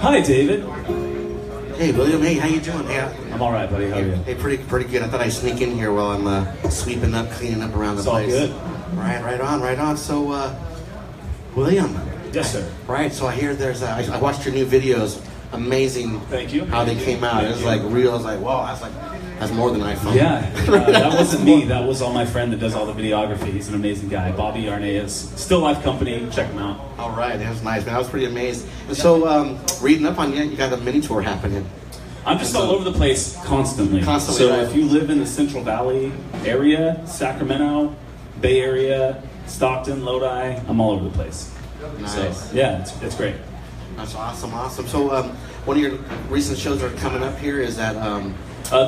Hi, David. Hey, William. Hey, how you doing? Hey, I'm all right, buddy. How are you? hey, pretty good. I thought I'd sneak in here while I'm sweeping up, cleaning up around the place. It's all good. Right on. So, William. Yes, sir. Right. So I hear I watched your new videos. Amazing. Thank you. How they came out. It was like real. I was like, wow. That's more than iPhone. Yeah, that wasn't me. That was all my friend that does all the videography. He's an amazing guy. Bobby Arnaez. Still Life Company. Check him out. All right. That was nice, man. I was pretty amazed. And so, reading up on you got a mini tour happening. I'm just all over the place constantly. So right. If you live in the Central Valley area, Sacramento, Bay Area, Stockton, Lodi, I'm all over the place. Nice. So, yeah, it's great. That's awesome. So, one of your recent shows are coming up here. Is that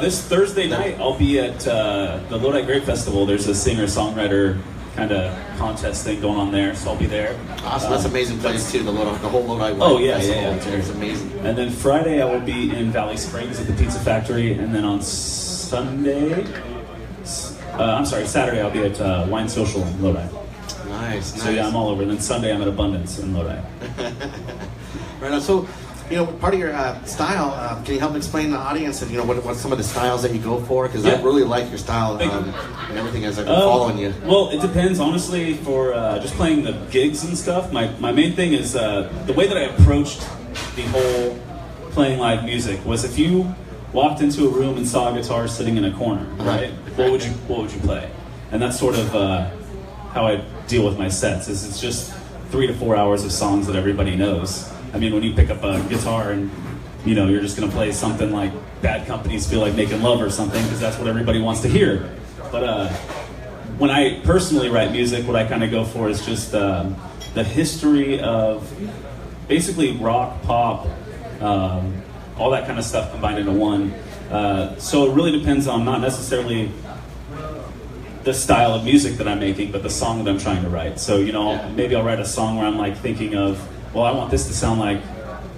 this Thursday night? I'll be at the Lodi Grape Festival. There's a singer-songwriter kind of contest thing going on there, so I'll be there. Awesome. That's an amazing place too. The whole Lodi. Oh yeah. It's amazing. And then Friday I will be in Valley Springs at the Pizza Factory, and then on Saturday I'll be at Wine Social in Lodi. Nice. So yeah, I'm all over. And then Sunday I'm at Abundance in Lodi. Right on. So, part of your style, can you help explain to the audience and what some of the styles that you go for? Because I really like your style and everything as I've been following you. Well, it depends, honestly. For just playing the gigs and stuff, my main thing is the way that I approached the whole playing live music was if you walked into a room and saw a guitar sitting in a corner, right? What would you play? And that's sort of how I deal with my sets. It's just 3 to 4 hours of songs that everybody knows. I mean, when you pick up a guitar and, you're just going to play something like Bad Companies Feel Like Making Love or something, because that's what everybody wants to hear. But when I personally write music, what I kind of go for is just the history of basically rock, pop, all that kind of stuff combined into one. So it really depends on not necessarily the style of music that I'm making, but the song that I'm trying to write. So, maybe I'll write a song where I'm like thinking of, well, I want this to sound like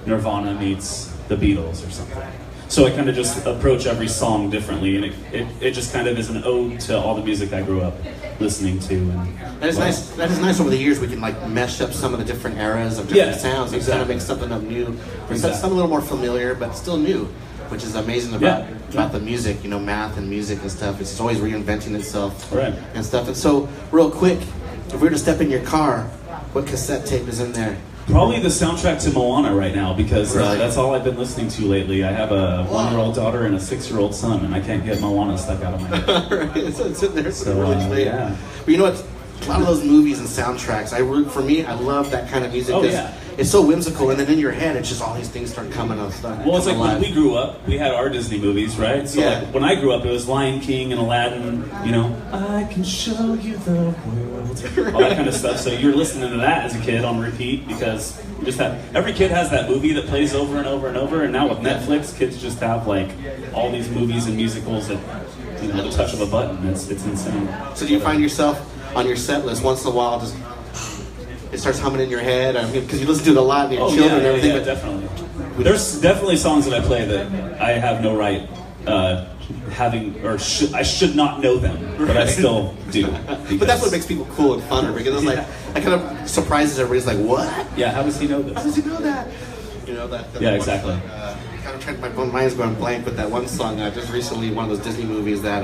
Nirvana meets the Beatles or something. So I kind of just approach every song differently, and it just kind of is an ode to all the music I grew up listening to. And that is nice. That is nice. Over the years, we can mesh up some of the different eras of different sounds and kind of make something up new, something a little more familiar, but still new, which is amazing about the music. Math and music and stuff. It's always reinventing itself and stuff. And so, real quick, if we were to step in your car, what cassette tape is in there? Probably the soundtrack to Moana right now, because that's all I've been listening to lately. I have a 1-year-old daughter and a 6-year-old son, and I can't get Moana stuck out of my head. So it's in there, so really clear. Yeah. But you know what? A lot of those movies and soundtracks, for me, I love that kind of music because it's so whimsical, and then in your head, it's just all these things start coming on stuff. Well, it's like when we grew up, we had our Disney movies, right? So like when I grew up, it was Lion King and Aladdin, I can show you the world, all that kind of stuff. So you're listening to that as a kid on repeat because you just have, every kid has that movie that plays over and over and over, and now with Netflix, kids just have all these movies and musicals at the touch of a button. It's insane. So do you find yourself on your set list once in a while it starts humming in your head? I mean, because you listen to it a lot with your children and everything. Yeah, definitely. There's definitely songs that I play that I have no right having, or I should not know them, but I still do. But that's what makes people cool and funner, because it's that kind of surprises everybody's like, what? Yeah, how does he know this? How does he know that? That yeah, exactly. Kind of trying, my mind's going blank with that one song. Just recently, one of those Disney movies that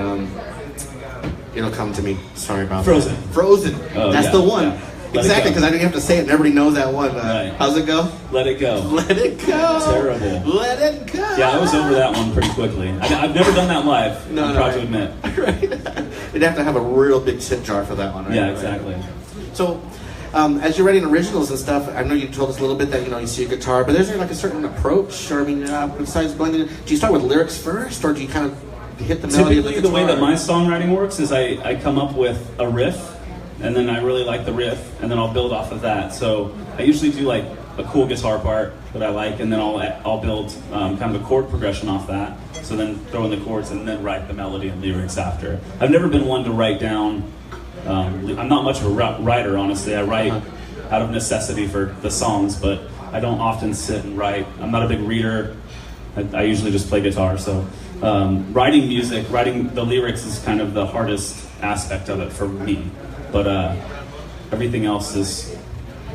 it'll come to me. Sorry about Frozen. That. Frozen. That's the one. Yeah. Exactly, because I don't have to say it and everybody knows that one. How's it go? Let it go. Let it go. Terrible. Let it go. Yeah, I was over that one pretty quickly. I've never done that live. I'm proud to admit. Right. You'd have to have a real big tip jar for that one, right? Yeah, exactly. So, as you're writing originals and stuff, I know you told us a little bit that you see a guitar, but is there a certain approach, or besides blending, do you start with lyrics first, or do you kind of hit the melody of the guitar? Typically, the way that my songwriting works is I come up with a riff, and then I really like the riff, and then I'll build off of that. So I usually do a cool guitar part that I like, and then I'll build kind of a chord progression off that. So then throw in the chords and then write the melody and lyrics after. I've never been one to write down. I'm not much of a writer, honestly. I write out of necessity for the songs, but I don't often sit and write. I'm not a big reader. I usually just play guitar. So writing music, writing the lyrics is kind of the hardest aspect of it for me. But everything else is...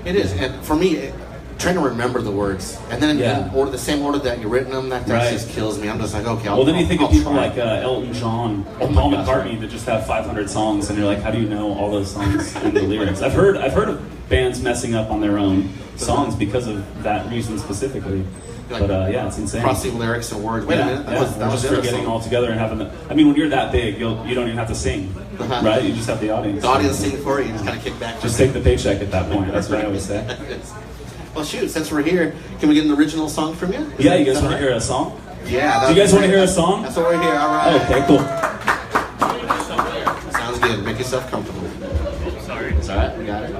It is. And for me, trying to remember the words, and then Yeah. in order, the same order that you've written them, that Right. just kills me. I'm just like, okay, Well, then you think I'll of people try. like Elton John Oh or my Paul gosh, McCartney right. that just have 500 songs, and you're like, how do you know all those songs and the lyrics? I've heard of bands messing up on their own songs because of that reason specifically. Like, But yeah, it's insane. Crossing lyrics and words. Wait a minute, that was just the other forgetting song. all together and having. I mean, when you're that big, you don't even have to sing, Uh-huh. right? You just have the audience. The audience sing for you, you just kind of kick back. Just take the paycheck at that point. That's what I always say. Well, shoot, since we're here, can we get an original song from you? Yeah, you guys want to hear a song? Yeah. Do you guys want to hear a song? That's what we're here. All right. Okay, cool. Sounds good. Make yourself comfortable. Sorry. It's all right. We got it.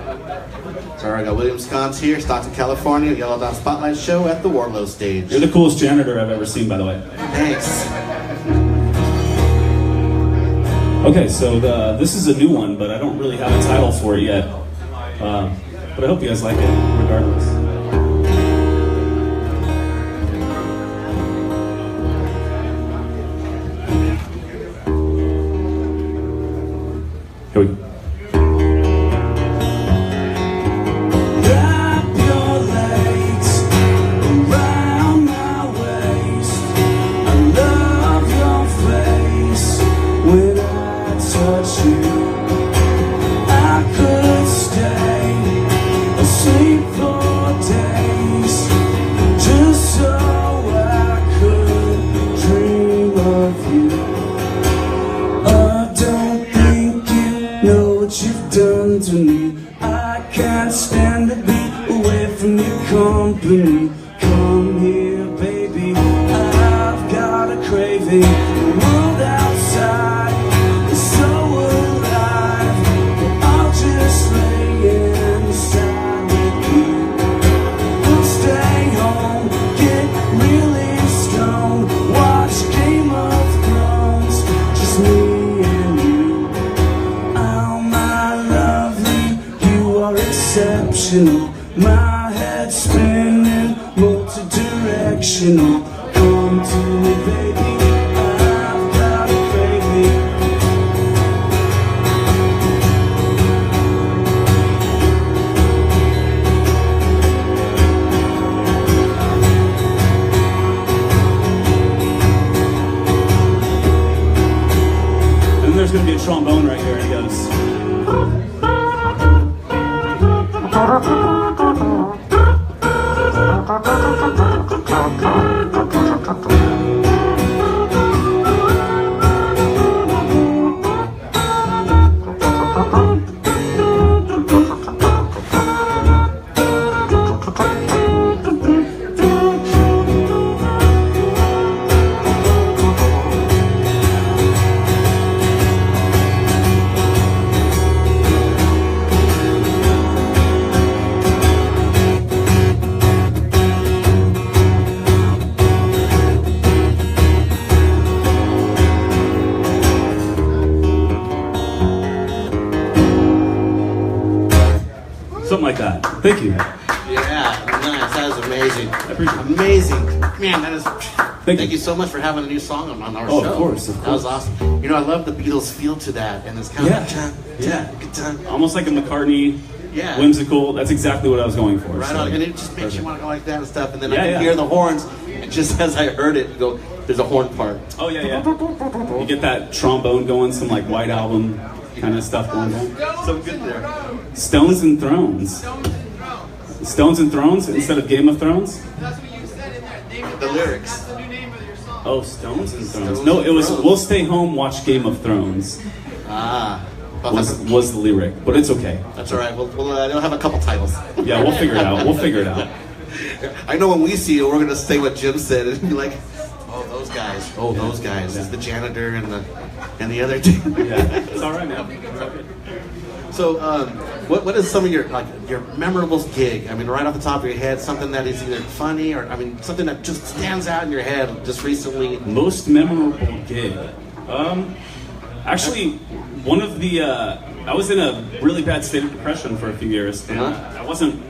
Sorry, I got William Sconce here, Stockton, California, Yellow Dot Spotlight Show at the Warlow stage. You're the coolest janitor I've ever seen, by the way. Thanks. Okay, so this is a new one, but I don't really have a title for it yet. But I hope you guys like it, regardless. Here we go. Wrap your legs around my waist. I love your face when I touch you. I could stay asleep for days just so I could dream of you. I don't think you know what you've done to me. I can't stand to be away from your company. Come here, baby, I've got a craving. The world outside is so alive, but I'll just lay inside with you. We'll stay home, get really stoned, watch Game of Thrones, just me and you. Oh, my lovely, you are exceptional. My head's spinning, multi-directional. Come to me, baby, I've got a craving. And then there's going to be a trombone right here, and it goes. Something like that. Thank you. Yeah, nice. That is amazing. I appreciate it. Amazing. Man, that is... Thank Thank you. you so much for having a new song on our Oh, show. of course. That was awesome. You know, I love the Beatles feel to that, and it's kind Yeah. of good time. Almost like a McCartney, Yeah. whimsical. That's exactly what I was going for. Right so. on, and it just makes you want to go like that and stuff. And then Yeah, I can yeah. hear the horns, and just as I heard it, you go, there's a horn part. Oh yeah, yeah. You get that trombone going, some like White Album kind of stuff going on. So good there. Stones and Thrones. Stones and Thrones instead of Game of Thrones. That's what you said in there. Name it. The lyrics. That's the new name of your song. Oh, Stones and Thrones. Stones No, and it was Thrones. We'll Stay Home, Watch Game of Thrones. Ah. Was the lyric, but it's okay. That's all right. They'll have a couple titles. Yeah, we'll figure it out. We'll figure it out. I know when we see it, we're gonna say what Jim said and be like, "Oh, those guys. Oh, those guys. It's the janitor and the other two." Yeah, it's all right, man. It's all good. So, what is some of your memorable gig? I mean, right off the top of your head, something that is either funny or something that just stands out in your head just recently. Most memorable gig. Actually, one of the I was in a really bad state of depression for a few years, and I wasn't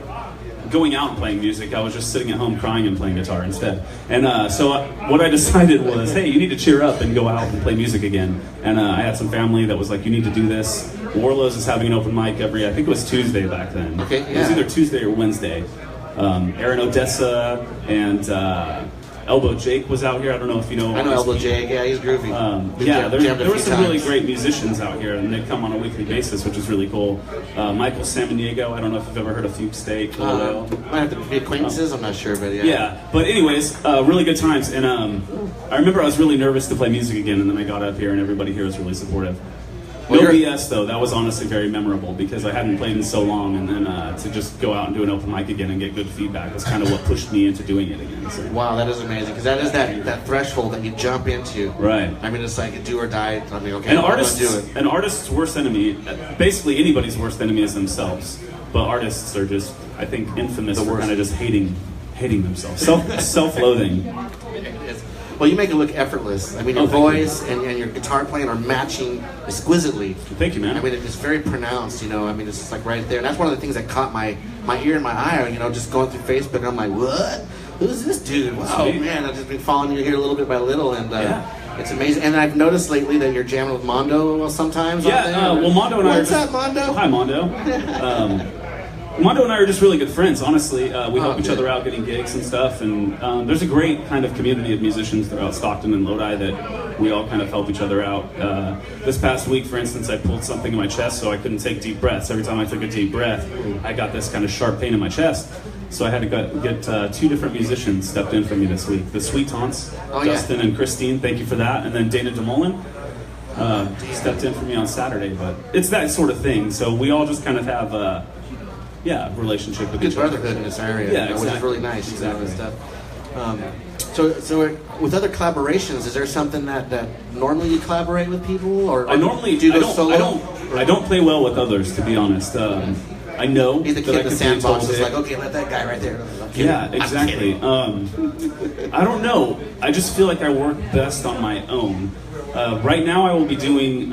going out and playing music. I was just sitting at home crying and playing guitar instead. And so what I decided was, hey, you need to cheer up and go out and play music again. And I had some family that was like, you need to do this. Warlow's is having an open mic every, I think it was Tuesday back then. Okay, It was yeah. either Tuesday or Wednesday. Aaron Odessa and Elbow Jake was out here. I don't know if you know. I know Elbow Jake. Yeah, he's groovy. There were some really great musicians out here, and they come on a weekly basis, which is really cool. Michael Samaniego. I don't know if you've ever heard of Fugue Steak. Might have to be acquaintances. I'm not sure, but yeah. Yeah, but anyways, really good times. And I remember I was really nervous to play music again, and then I got up here, and everybody here was really supportive. No BS though, that was honestly very memorable because I hadn't played in so long, and then to just go out and do an open mic again and get good feedback was kind of what pushed me into doing it again. So. Wow, that is amazing because that is that threshold that you jump into. Right. I mean, it's like a do or die. I mean, okay, and I'm gonna do it. An artist's worst enemy, basically anybody's worst enemy is themselves. But artists are just, I think, infamous for kind of just hating themselves, self-loathing. Well, you make it look effortless. I mean, your voice and your guitar playing are matching exquisitely. Thank you, man. I mean, it's very pronounced, you know. I mean, it's just like right there. And that's one of the things that caught my ear and my eye, you know, just going through Facebook. And I'm like, what? Who's this dude? Wow, man, I've just been following you here little bit by little. And it's amazing. And I've noticed lately that you're jamming with Mondo sometimes. Yeah, well, Mondo and I are What's up, Mondo? Hi, Mondo. Mondo and I are just really good friends, honestly. We help each other out getting gigs and stuff, and there's a great kind of community of musicians throughout Stockton and Lodi that we all kind of help each other out. This past week, for instance, I pulled something in my chest so I couldn't take deep breaths. Every time I took a deep breath, I got this kind of sharp pain in my chest. So I had to get two different musicians stepped in for me this week. The Sweet Taunts, Dustin and Christine, thank you for that. And then Dana DeMolin stepped in for me on Saturday. But it's that sort of thing. So we all just kind of have relationship with good brotherhood in this area, yeah, which is really nice. Exactly. You know, and stuff. So with other collaborations, is there something that normally you collaborate with people, or I normally do you go solo? I don't play well with others, to be honest. I know he's the kid in the sandbox. It's like, okay, let that guy right there. Yeah, exactly. I don't know. I just feel like I work best on my own. Right now, I will be doing.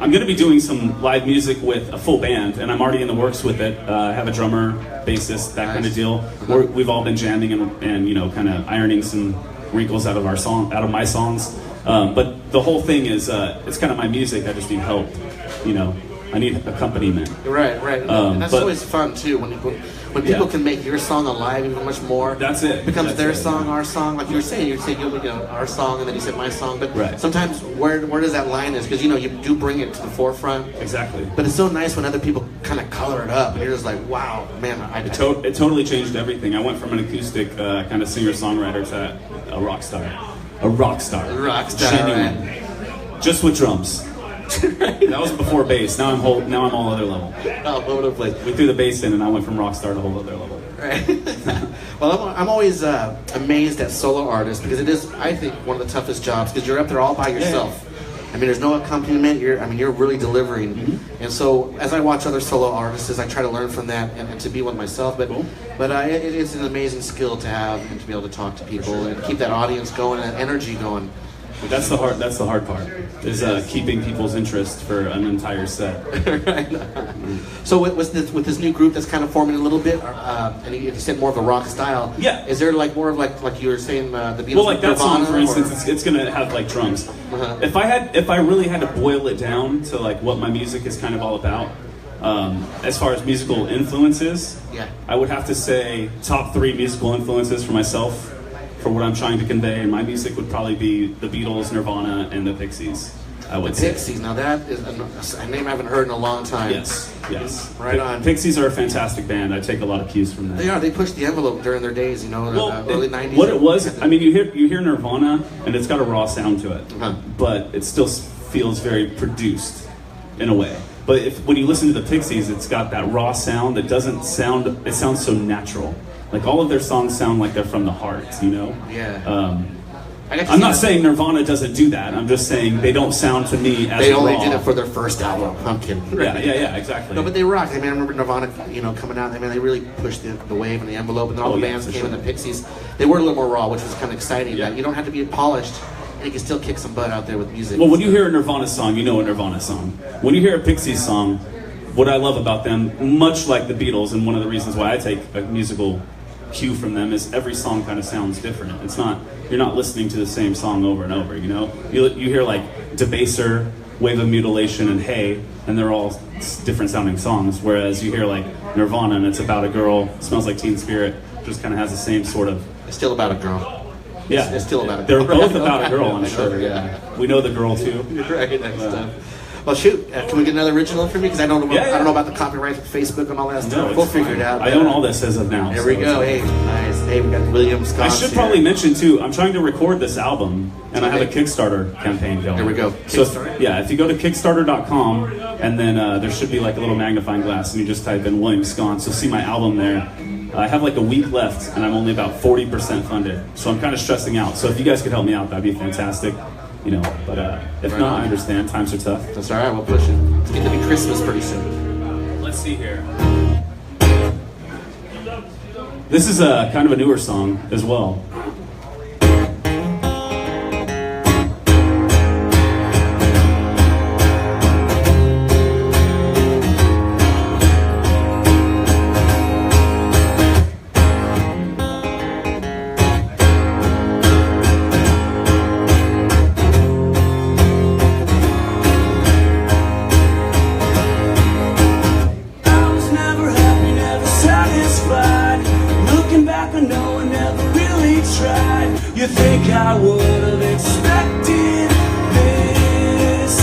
I'm going to be doing some live music with a full band, and I'm already in the works with it. I have a drummer, bassist, that kind of deal. We've all been jamming and you know, kind of ironing some wrinkles out of my songs. But the whole thing is, it's kind of my music. I just need help. You know, I need accompaniment. Right. And that's always fun too when people can make your song alive even much more. That's it. It becomes their song, our song. Like you were saying, you know, our song, and then you said my song. But sometimes where does that line is? Because you know you do bring it to the forefront. Exactly. But it's so nice when other people kind of color it up, and you're just like, wow, man. It totally changed everything. I went from an acoustic kind of singer-songwriter to a rock star. A rock star. Genuine. Right. Just with drums. That was before bass. Now I'm all other level. All over the place. We threw the bass in, and I went from rock star to whole other level. Right. Well, I'm always amazed at solo artists because it is, I think, one of the toughest jobs because you're up there all by yourself. I mean, there's no accompaniment. You're really delivering. Mm-hmm. And so, as I watch other solo artists, I try to learn from that and to be one myself. But it's an amazing skill to have and to be able to talk to people and keep that audience going and that energy going. That's the hard part. Is keeping people's interest for an entire set. Right. So with this new group that's kind of forming a little bit, and you said more of a rock style. Yeah. Is there like more of like you were saying the Beatles? Well, like that song, for instance, it's gonna have like drums. Uh-huh. If I really had to boil it down to like what my music is kind of all about, as far as musical influences, I would have to say top 3 musical influences for myself. For what I'm trying to convey, and my music would probably be the Beatles, Nirvana, and the Pixies. I would say. Pixies. Now that is a name I haven't heard in a long time. Yes. Right on. Pixies are a fantastic band. I take a lot of cues from them. They are. They pushed the envelope during their days. You know, early '90s. What it was, I mean, you hear Nirvana, and it's got a raw sound to it, but it still feels very produced in a way. But when you listen to the Pixies, it's got that raw sound that doesn't sound. It sounds so natural. Like all of their songs sound like they're from the heart, you know? Yeah. I'm not saying Nirvana doesn't do that. I'm just saying they don't sound to me as they only raw. did it for their first album. I'm kidding. Yeah, exactly. No, but they rocked. I mean, I remember Nirvana, you know, coming out. I mean, they really pushed the wave and the envelope, and then all the bands came in. The Pixies, they were a little more raw, which was kind of exciting. Yeah. That you don't have to be polished, and you can still kick some butt out there with music. Well, when you hear a Nirvana song, you know a Nirvana song. When you hear a Pixies song, what I love about them, much like the Beatles, and one of the reasons why I take a musical cue from them is every song kind of sounds different. You're not listening to the same song over and over, you know? You hear like Debaser Wave of Mutilation and Hey, and they're all different sounding songs. Whereas you hear like Nirvana and it's about a girl, Smells Like Teen Spirit, just kind of has the same sort of. It's still about a girl. Yeah, it's still about a girl. girl. They're both about a girl, I'm sure. Yeah, we know the girl too. Right, next stuff. Well, shoot, can we get another original for me? Because I don't know. I don't know about the copyrights with Facebook and all that stuff. We'll figure it out. I own all this as of now. There we go. Hey, nice. Hey, we got William Sconce. I should probably mention too. I'm trying to record this album, and I have a Kickstarter campaign going. There we go. So if you go to Kickstarter.com, and then there should be like a little magnifying glass, and you just type in William Sconce, you'll see my album there. I have like a week left, and I'm only about 40% funded, so I'm kind of stressing out. So if you guys could help me out, that'd be fantastic. You know, but if not, I understand. Times are tough. That's all right. We'll push it. It's going to be Christmas pretty soon. Let's see here. This is a kind of a newer song as well. You think I would have expected this,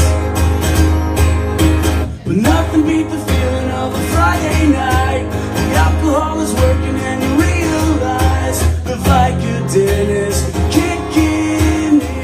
but nothing beat the feeling of a Friday night. The alcohol is working and you realize the Vicodin is kicking in.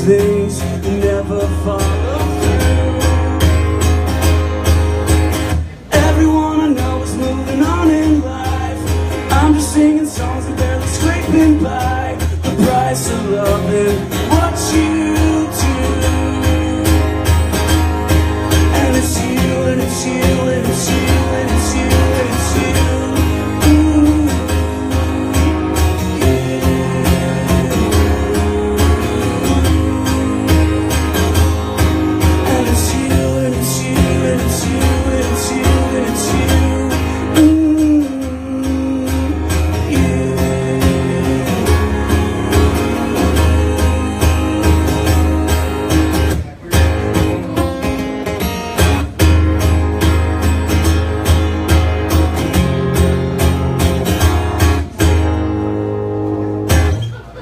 Things never follow through. Everyone I know is moving on in life. I'm just singing songs and barely scraping by. The price of loving what you do. And it's you, and it's you, and it's you, and it's you, and it's you.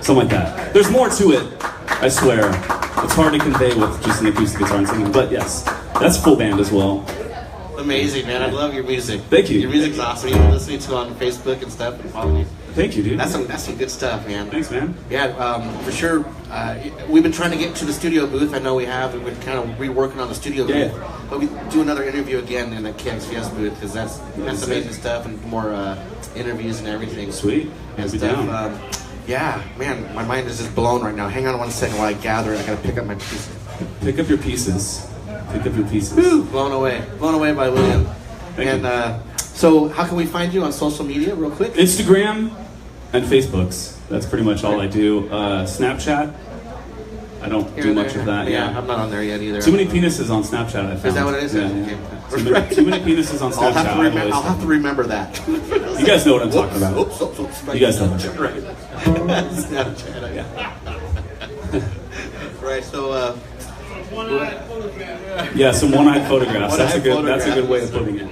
Something like that. There's more to it, I swear. It's hard to convey with just an acoustic guitar and singing, but yes, that's full band as well. Amazing, man. I love your music. Thank you. Your music's awesome. You've been listening to it on Facebook and stuff and following you. Thank you, dude. That's some good stuff, man. Thanks, man. Yeah, for sure. We've been trying to get to the studio booth. I know we have. We've been kind of reworking on the studio booth. But we do another interview again in the KXVS booth because that's amazing stuff and more interviews and everything. Sweet. And stuff. Yeah, man, my mind is just blown right now. Hang on 1 second while I gather it. I gotta pick up my pieces. Pick up your pieces. Pick up your pieces. Woo! Blown away by William. Thank you. So, how can we find you on social media, real quick? Instagram and Facebooks. That's pretty much all I do. Snapchat. I don't do much of that. Yeah, I'm not on there yet either. Too many penises on Snapchat, I found. Is that what it is? Yeah. Okay. Too many penises on Snapchat. I'll have to remember that. You guys know what I'm talking about. Oops. You guys know what I'm talking about. Right. Snapchat. Yeah. Right. So. Yeah, some one-eyed photographs. That's a good way of putting it.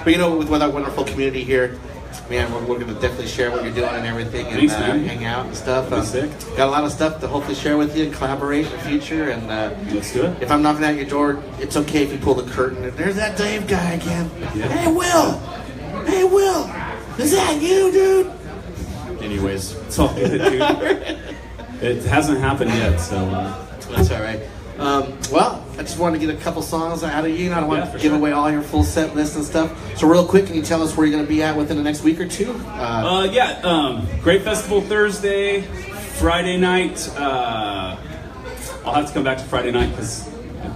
But you know, with our wonderful community here, man, we're going to definitely share what you're doing and everything, and Thanks, man. hang out and stuff. Sick. Got a lot of stuff to hopefully share with you and collaborate in the future. And let's do it. If I'm knocking at your door, it's okay if you pull the curtain. There's that Dave guy again. Yeah. Hey, Will, is that you, dude? Anyways, it's all good, dude. It hasn't happened yet, so that's all right. Well, I just wanted to get a couple songs out of you. I don't want to give away all your full set list and stuff. So real quick, can you tell us where you're going to be at within the next week or two? Great Festival Thursday, Friday night, I'll have to come back to Friday night because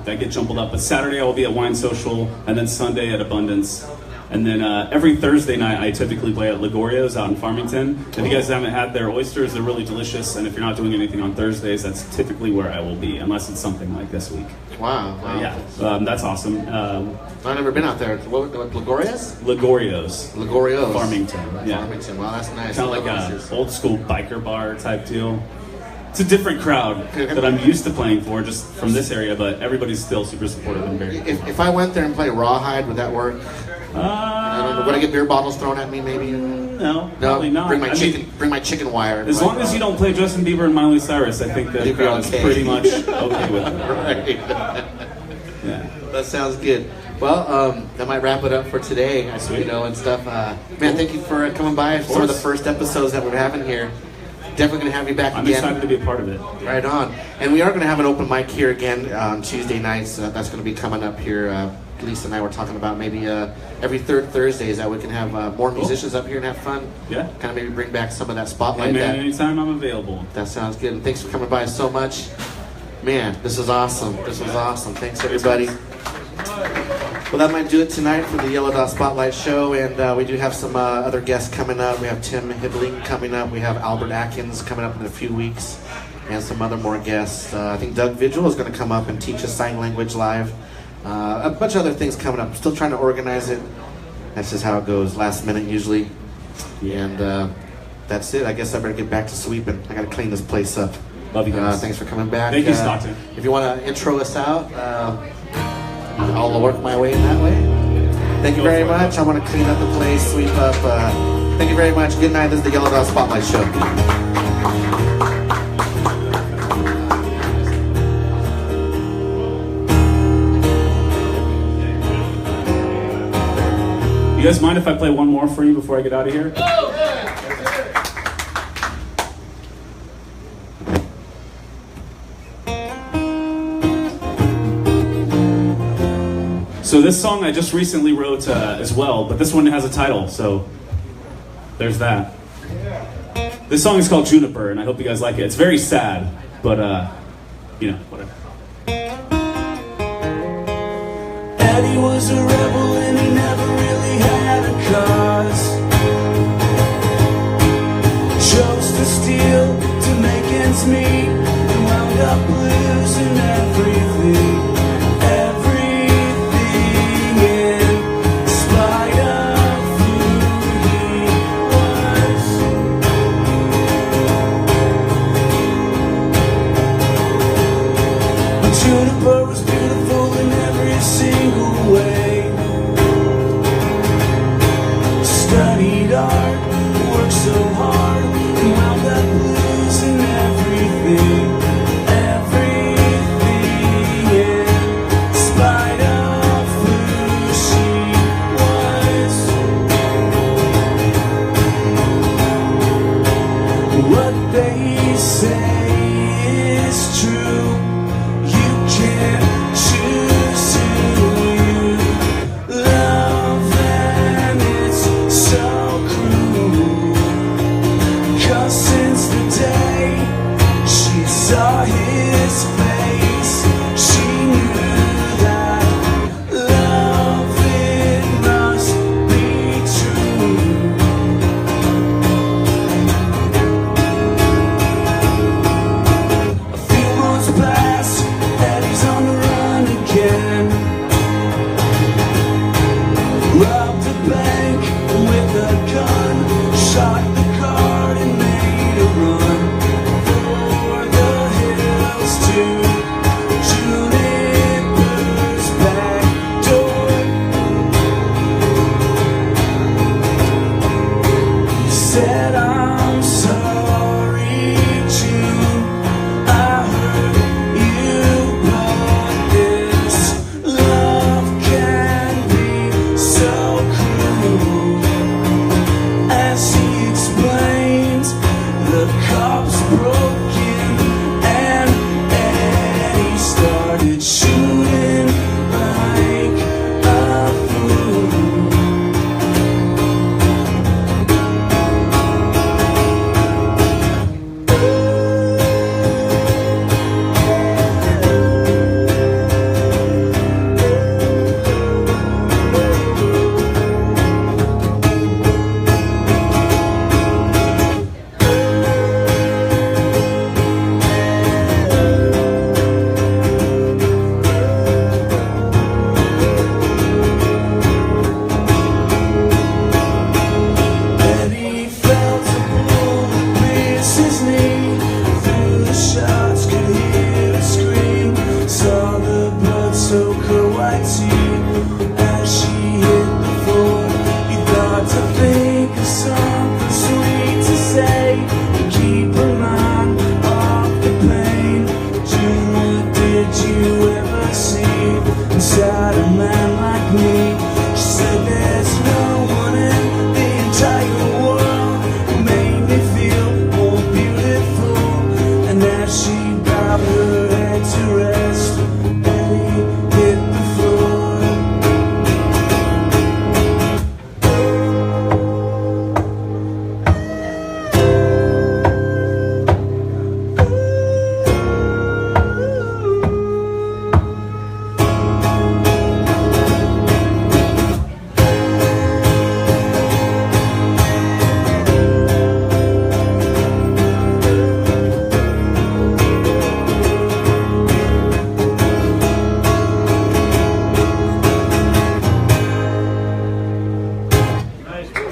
I get jumbled up. But Saturday I will be at Wine Social, and then Sunday at Abundance. And then every Thursday night I typically play at Ligorio's out in Farmington. If you guys haven't had their oysters, they're really delicious. And if you're not doing anything on Thursdays, that's typically where I will be, unless it's something like this week. Wow. Yeah, that's awesome. I've never been out there. What Ligoria's? Ligorio's. Farmington. Yeah. Farmington. Wow, that's nice. Kind of like an old school biker bar type deal. It's a different crowd that I'm used to playing for, just from this area, but everybody's still super supportive and very. If I went there and played Rawhide, would that work? I don't know. Would I get beer bottles thrown at me? Maybe. No, probably not. Bring my chicken wire. As long as you don't play Justin Bieber and Miley Cyrus, I think the crowd's pretty much okay with it. Right. Yeah. That sounds good. Well, that might wrap it up for today. Sweet. And stuff. Man, thank you for coming by. Some of the first episodes that we're having here. Definitely going to have you back I'm again. excited to be a part of it. Right on. And we are going to have an open mic here again on Tuesday nights. That's going to be coming up here. Lisa and I were talking about maybe every third Thursdays that we can have more musicians up here and have fun. Yeah. Kind of maybe bring back some of that spotlight. Hey man, anytime I'm available. That sounds good. And thanks for coming by so much. Man, this was awesome. Thanks, everybody. Well, that might do it tonight for the Yellow Dot Spotlight Show, and we do have some other guests coming up. We have Tim Hibbling coming up. We have Albert Atkins coming up in a few weeks, and some other more guests. I think Doug Vigil is going to come up and teach us sign language live. A bunch of other things coming up. I'm still trying to organize it. That's just how it goes, last minute usually. And that's it. I guess I better get back to sweeping. I got to clean this place up. Love you guys. Thanks for coming back. Thank you, Stockton. If you want to intro us out, I'll work my way in that way. Thank you very much. I want to clean up the place, sweep up. Thank you very much. Good night. This is the Yellow Dot Spotlight Show. You guys mind if I play one more for you before I get out of here? So this song I just recently wrote as well, but this one has a title, so there's that. This song is called Juniper, and I hope you guys like it. It's very sad, but whatever. Eddie was a rebel and he never really had a cause. Chose to steal to make ends meet and wound up losing everything. Juniper was beautiful in every single way. Studied art, worked so hard, and wound up losing everything. Everything, in spite of who she was. What they say is true. Can't choose who you love, and it's so cruel.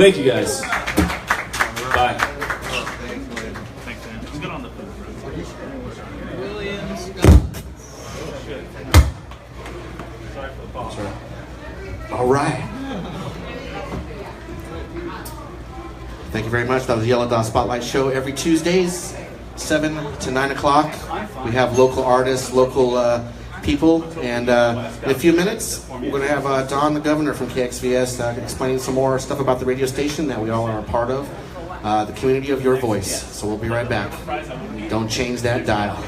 Thank you guys. Bye. Thanks, man. Let's get on the food. Williams. Sorry for the pause. All right. Thank you very much. That was the Yellow Dot Spotlight Show every Tuesdays, 7 to 9 o'clock. We have local artists, local people, and in a few minutes, we're going to have Don, the governor from KXVS, explaining some more stuff about the radio station that we all are a part of, the community of your voice. So we'll be right back. Don't change that dial.